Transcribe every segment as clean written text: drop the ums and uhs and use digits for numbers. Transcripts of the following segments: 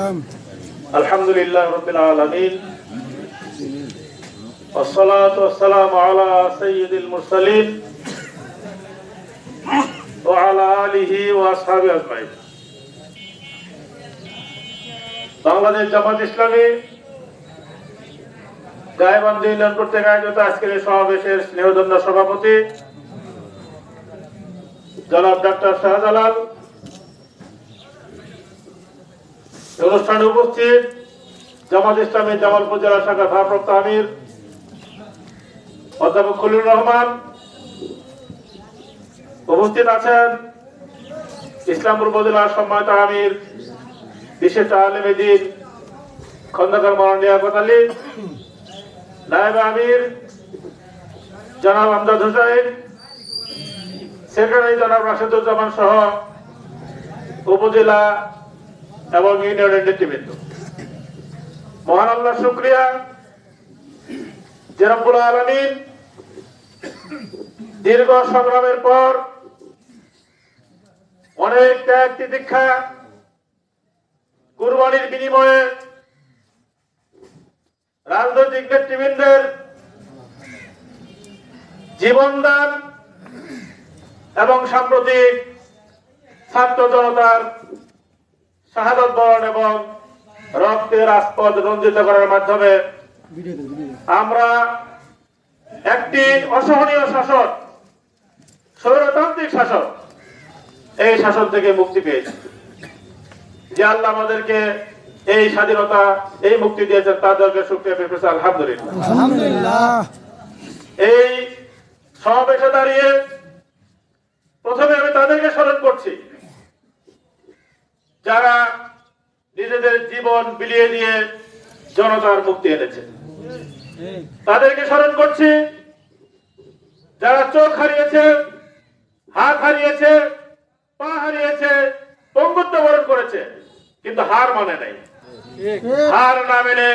আলহামদুলিল্লাহ রাব্বিল আলামিন والصلاة والسلام على سيد المرسلين وعلى آله وأصحابه أجمعين বাংলাদেশ জামাত ইসলামী গায়েবান্ধ ইউনিয়ন কর্তৃক আয়োজিত আজকের এই সমাবেশের স্নেহধন্য সভাপতি জনাব ডাক্তার শাহজালাল, অনুষ্ঠানে উপস্থিত জামাত ইসলামী জামালপুর জেলা শাখার ভারপ্রাপ্ত আমির অধ্যাপক খলিলুর রহমান, উপস্থিত আছেন ইসলামপুর উপজেলার সম্মানিত আমির বিশিষ্ট আলেম দ্বীন খন্দকার মাওলানা লিয়াকত আলী, নায়েব আমির জনাব আমজাদ হোসেন, সেক্রেটারি জনাব রাশেদুজ্জামান সহ উপজেলা এবং ইউনিয়নের নেতৃবৃন্দ। মহান আল্লাহ শুকরিয়া যে রব্বুল আলামিন দীর্ঘ সংগ্রামের পর অনেক ত্যাগ তিতিক্ষা কুরবানির বিনিময়ে রাজনৈতিক নেতৃবৃন্দের জীবনদান এবং সাম্প্রতিক ছাত্র জনতার শাহাদাত বরণ এবং রক্তের আস্পদ রঞ্জিত করার মাধ্যমে আমরা একটি অসহনীয় শাসন, স্বৈরতান্ত্রিক শাসন, এই শাসন থেকে মুক্তি পেয়েছি। যে আল্লাহ আমাদেরকে এই স্বাধীনতা, এই মুক্তি দিয়েছেন, তাদেরকে শুকরিয়া পেয়েছে আলহামদুলিল্লাহ। এই সমাবেশে দাঁড়িয়ে প্রথমে আমি তাদেরকে স্মরণ করছি যারা নিজেদের জীবন বিলিয়ে দিয়ে জনতার মুক্তি এনেছে। তাদেরকে স্মরণ করছি যারা চোখ হারিয়েছে, হাত হারিয়েছে, পা হারিয়েছে, পঙ্গুত্ব বরণ করেছে, কিন্তু হার মানে নাই। হার না মেনে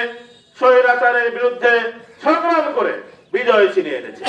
স্বৈরাচারের বিরুদ্ধে সংগ্রাম করে বিজয় ছিনিয়ে এনেছে।